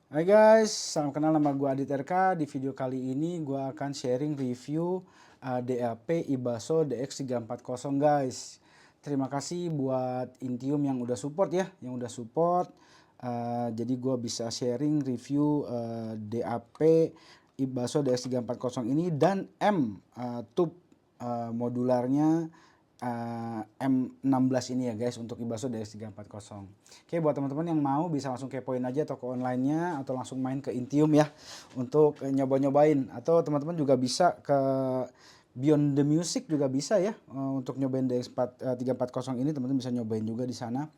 Hai guys, salam kenal, nama gue Adit RK. Di video kali ini gue akan sharing review DAP Ibaso DX340 guys. Terima kasih buat Intium yang udah support ya, jadi gue bisa sharing review DAP Ibaso DX340 ini dan tube modularnya M16 ini ya guys, untuk Ibaso DX340. Oke, buat teman-teman yang mau bisa langsung kepoin aja toko online-nya atau langsung main ke Intium ya untuk nyoba-nyobain, atau teman-teman juga bisa ke Beyond the Music juga bisa ya, untuk nyobain DX340 ini teman-teman bisa nyobain juga di sana.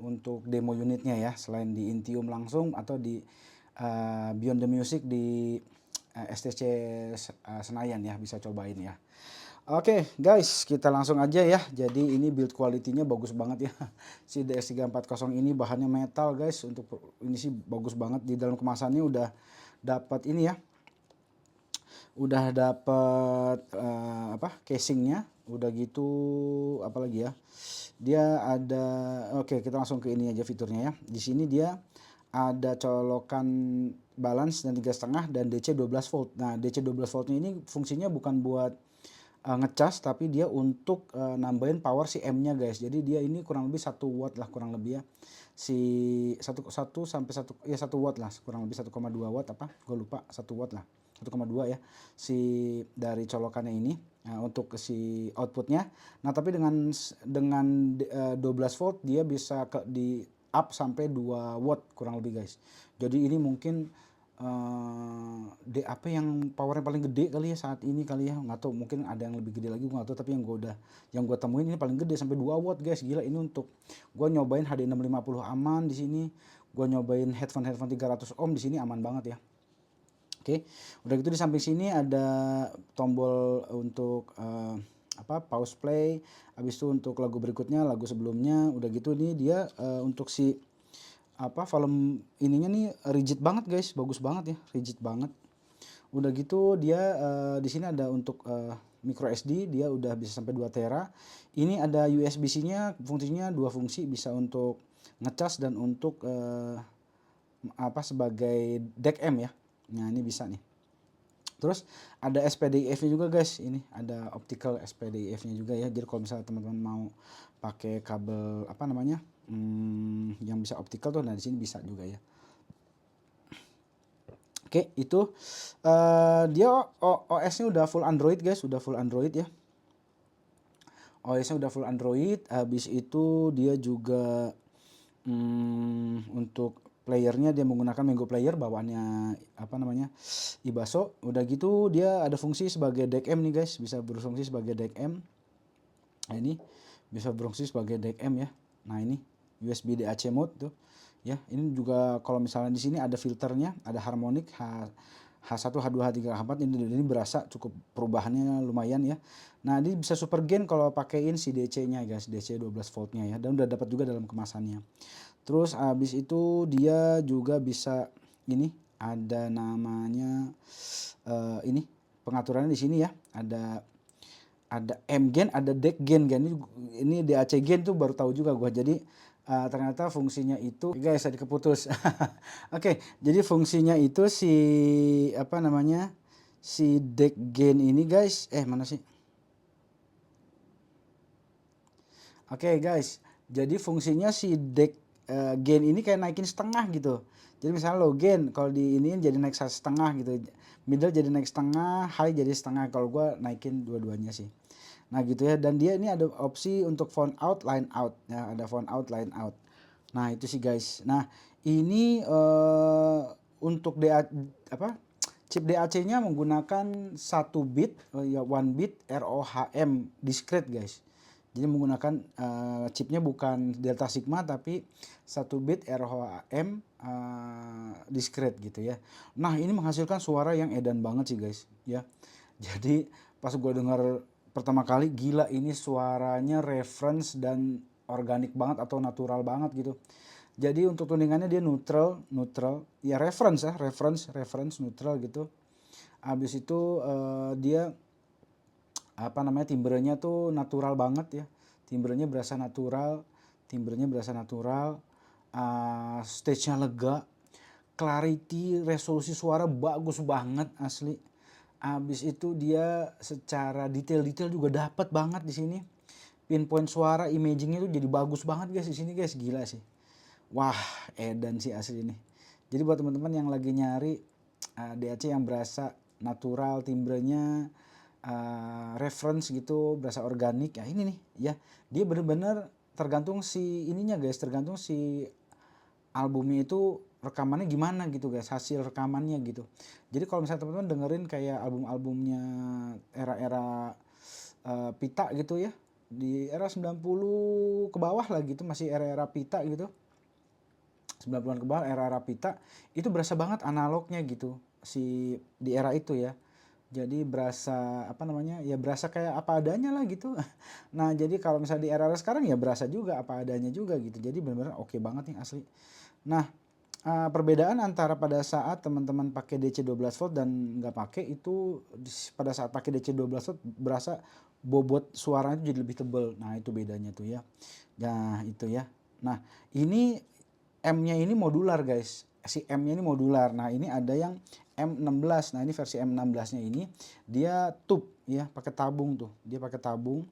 Untuk demo unitnya ya, selain di Intium langsung atau di Beyond the Music di STC Senayan ya, bisa cobain ya. Oke guys, kita langsung aja ya. Jadi ini build quality-nya bagus banget ya. Si DS340 ini bahannya metal guys. Untuk ini sih bagus banget. Di dalam kemasannya udah dapat ini ya. Udah dapat casingnya. Udah gitu apalagi ya. Dia ada, oke kita langsung ke ini aja fiturnya ya. Di sini dia ada colokan balance dan 3,5 dan DC 12 volt. Nah, DC 12 voltnya ini fungsinya bukan buat ngecas, tapi dia untuk nambahin power si M-nya guys. Jadi dia ini kurang lebih 1 watt lah kurang lebih ya. Si 1 sampai 1 watt lah, kurang lebih 1,2 watt apa? Gue lupa, 1 watt lah. 1,2 ya si dari colokannya ini, untuk si outputnya. Nah tapi dengan 12 volt dia bisa di up sampai 2 watt kurang lebih guys. Jadi ini mungkin DAP yang powernya paling gede kali ya saat ini kali ya, nggak tahu mungkin ada yang lebih gede lagi gue nggak tahu, tapi yang gue temuin ini paling gede sampai 2 watt guys. Gila, ini untuk gue nyobain HD650 aman di sini, gue nyobain headphone 300 ohm di sini aman banget ya. Oke, udah gitu di samping sini ada tombol untuk pause play. Habis itu untuk lagu berikutnya, lagu sebelumnya. Udah gitu nih dia untuk si volume ininya nih rigid banget guys, bagus banget ya, rigid banget. Udah gitu dia di sini ada untuk micro SD, dia udah bisa sampai 2 tera. Ini ada USB-C-nya, fungsinya dua fungsi, bisa untuk ngecas dan untuk sebagai deck M ya. Nah, ini bisa nih. Terus ada SPDIF-nya juga guys. Ini ada optical SPDIF-nya juga ya. Jadi kalau misalnya teman-teman mau pakai kabel yang bisa optical tuh, nah di sini bisa juga ya. Oke, itu dia OS-nya udah full Android guys, udah full Android ya. OS-nya udah full Android. Habis itu dia juga untuk playernya dia menggunakan Mango Player bawaannya Ibaso. Udah gitu dia ada fungsi sebagai deck M nih guys, bisa berfungsi sebagai deck M. Nah ini bisa berfungsi sebagai deck M ya. Nah ini USB DAC mode tuh ya. Ini juga kalau misalnya di sini ada filternya, ada harmonic H1, H2, H3, H4. Ini berasa cukup perubahannya lumayan ya. Nah ini bisa super gain kalau pakein si DC-nya guys, DC 12 voltnya ya, dan udah dapat juga dalam kemasannya. Terus habis itu dia juga bisa ini ada namanya ini pengaturannya di sini ya. Ada M gain, ada deck gain kan. Ini DAC gain tuh baru tahu juga gua. Jadi ternyata fungsinya itu guys, tadi keputus. Oke, jadi fungsinya itu si deck gain ini guys. Mana sih? Oke guys, jadi fungsinya si deck gain ini kayak naikin setengah gitu. Jadi misalnya low gain, kalau di ini jadi naik setengah gitu. Middle jadi naik setengah, high jadi setengah. Kalau gua naikin dua-duanya sih. Nah gitu ya, dan dia ini ada opsi untuk phone out, line out. Ya, ada phone out, line out. Nah itu sih guys. Nah ini untuk chip DAC-nya menggunakan 1 bit, ya 1 bit ROHM discrete guys. Jadi menggunakan chipnya bukan Delta Sigma tapi 1 bit ROHM discrete gitu ya. Nah ini menghasilkan suara yang edan banget sih guys ya. Jadi pas gue dengar pertama kali, gila ini suaranya reference dan organik banget atau natural banget gitu. Jadi untuk tuningannya dia neutral ya, reference neutral gitu. Habis itu dia timbrenya tuh natural banget ya. Timbrenya berasa natural. stage-nya lega, clarity, resolusi suara bagus banget asli. Abis itu dia secara detail-detail juga dapat banget di sini. Pinpoint suara, imagingnya tuh jadi bagus banget guys di sini guys, gila sih. Wah, edan sih asli ini. Jadi buat teman-teman yang lagi nyari DAC yang berasa natural, timbrenya reference gitu, berasa organik, ya ini nih ya. Dia bener-bener tergantung si ininya guys, tergantung si albumnya itu rekamannya gimana gitu guys, hasil rekamannya gitu. Jadi kalau misalnya teman-teman dengerin kayak album-albumnya era-era Pita gitu ya, di era 90 ke bawah lah gitu, masih era-era Pita gitu, 90-an ke bawah, era-era Pita, itu berasa banget analognya gitu si di era itu ya. Jadi berasa apa namanya, ya berasa kayak apa adanya lah gitu. Nah jadi kalau misalnya di era-era sekarang ya berasa juga apa adanya juga gitu. Jadi benar-benar oke banget nih asli. Nah perbedaan antara pada saat teman-teman pakai DC 12 volt dan nggak pakai itu, pada saat pakai DC 12 volt berasa bobot suaranya itu jadi lebih tebal. Nah itu bedanya tuh ya. Nah itu ya. Nah ini M-nya ini modular guys. Si M-nya ini modular. Nah ini ada yang M16. Nah ini versi M16-nya ini dia tube ya, pakai tabung tuh. Dia pakai tabung.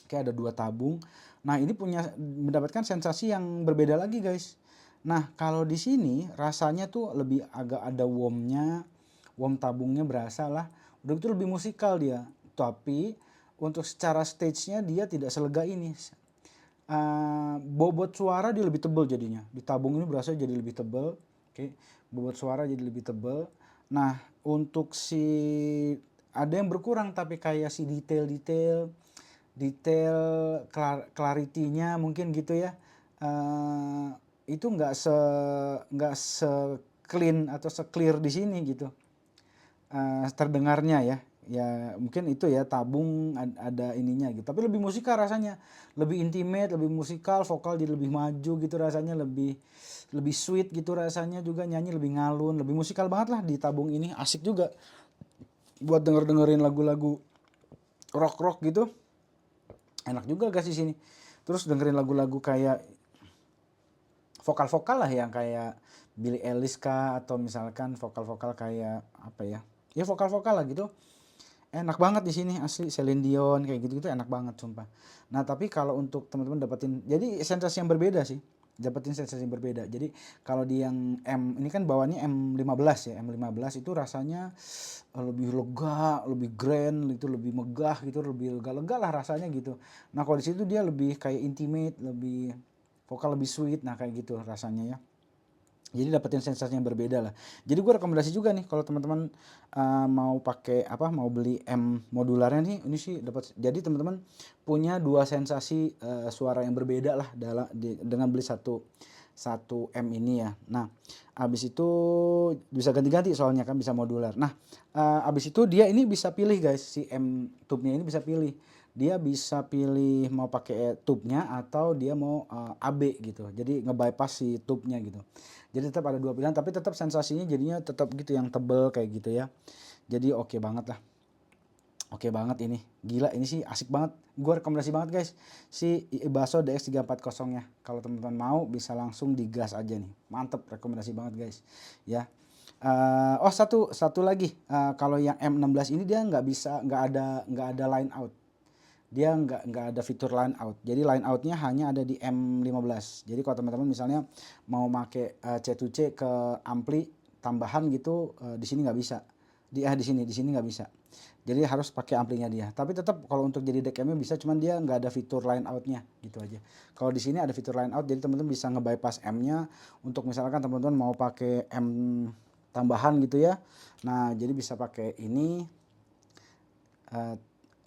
Kayak ada 2 tabung. Nah ini punya mendapatkan sensasi yang berbeda lagi guys. Nah kalau di sini rasanya tuh lebih agak ada warmnya, warm tabungnya berasa lah. Udah itu lebih musikal dia. Tapi untuk secara stage-nya dia tidak selega ini. Bobot suara dia lebih tebal jadinya. Di tabung ini berasa jadi lebih tebal. Oke, bobot suara jadi lebih tebal. Nah untuk si ada yang berkurang tapi kayak si detail-detail, detail clarity-nya mungkin gitu ya, itu nggak se clean atau se clear di sini gitu, terdengarnya ya. Ya mungkin itu ya, tabung ada ininya gitu, tapi lebih musikal rasanya, lebih intimate, lebih musikal, vokal jadi lebih maju gitu rasanya, lebih lebih sweet gitu rasanya, juga nyanyi lebih ngalun, lebih musikal banget lah di tabung ini. Asik juga buat dengerin lagu-lagu rock gitu, enak juga guys di sini. Terus dengerin lagu-lagu kayak vokal-vokal lah yang kayak Billie Eilish kah, atau misalkan vokal-vokal kayak apa ya, ya vokal-vokal lah gitu. Enak banget di sini asli, Celine Dion kayak gitu-gitu enak banget sumpah. Nah tapi kalau untuk teman-teman dapetin, jadi sensasi yang berbeda sih, dapetin sensasi yang berbeda. Jadi kalau di yang M ini kan bawaannya M15 ya, M15 itu rasanya lebih lega, lebih grand, itu lebih megah gitu, lebih lega-lega lah rasanya gitu. Nah kalau di situ dia lebih kayak intimate, lebih vokal lebih sweet, nah kayak gitu rasanya ya. Jadi dapetin sensasi yang berbeda lah. Jadi gue rekomendasi juga nih kalau teman-teman mau pakai apa, mau beli M modularnya nih, ini sih dapat. Jadi teman-teman punya 2 sensasi suara yang berbeda lah dengan beli satu M ini ya. Nah, abis itu bisa ganti-ganti soalnya kan bisa modular. Nah, abis itu dia ini bisa pilih guys, si M tube-nya ini bisa pilih. Dia bisa pilih mau pakai tube-nya atau dia mau AB gitu. Jadi nge-bypass si tube-nya gitu. Jadi tetap ada 2 pilihan, tapi tetap sensasinya jadinya tetap gitu yang tebel kayak gitu ya. Jadi oke banget lah. Oke banget ini. Gila ini sih asik banget. Gue rekomendasi banget guys si Ibaso DX340-nya. Kalau teman-teman mau bisa langsung digas aja nih. Mantep, rekomendasi banget guys. Ya. Oh satu lagi. Kalau yang M16 ini dia nggak ada line out. Dia nggak ada fitur line out. Jadi line outnya hanya ada di M15. Jadi kalau teman-teman misalnya mau pakai C2C ke ampli tambahan gitu, di sini nggak bisa. Di sini nggak bisa. Jadi harus pakai amplinya dia. Tapi tetap kalau untuk jadi deck M-nya bisa, cuman dia nggak ada fitur line outnya gitu aja. Kalau di sini ada fitur line out, jadi teman-teman bisa nge-bypass M-nya untuk misalkan teman-teman mau pakai M tambahan gitu ya. Nah jadi bisa pakai ini.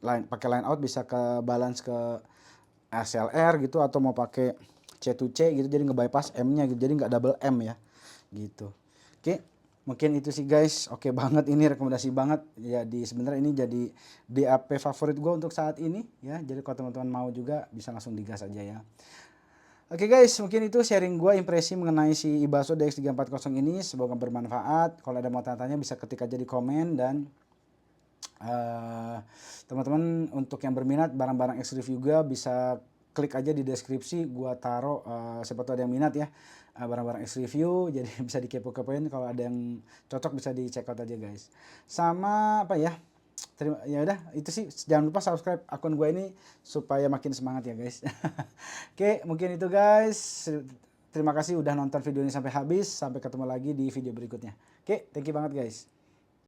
Pakai line out bisa ke balance ke SLR gitu, atau mau pakai C2C gitu, jadi nge-bypass M-nya gitu, jadi nggak double M ya gitu. Oke, mungkin itu sih guys. Oke banget ini, rekomendasi banget ya. Sebenarnya ini jadi DAP favorit gue untuk saat ini ya. Jadi kalau teman-teman mau juga bisa langsung digas aja ya. Oke guys, mungkin itu sharing gue impresi mengenai si Ibaso DX340 ini. Semoga bermanfaat. Kalau ada mau tanya-tanya bisa ketik aja di komen. Dan teman-teman untuk yang berminat barang-barang eksklusif juga bisa klik aja di deskripsi, gua taruh siapa tahu ada yang minat ya, barang-barang X review, jadi bisa dikepo-kepoin, kalau ada yang cocok bisa dicek out aja guys. Sama apa ya, ya udah itu sih, jangan lupa subscribe akun gue ini supaya makin semangat ya guys. Oke, mungkin itu guys. Terima kasih udah nonton video ini sampai habis. Sampai ketemu lagi di video berikutnya. Oke, thank you banget guys.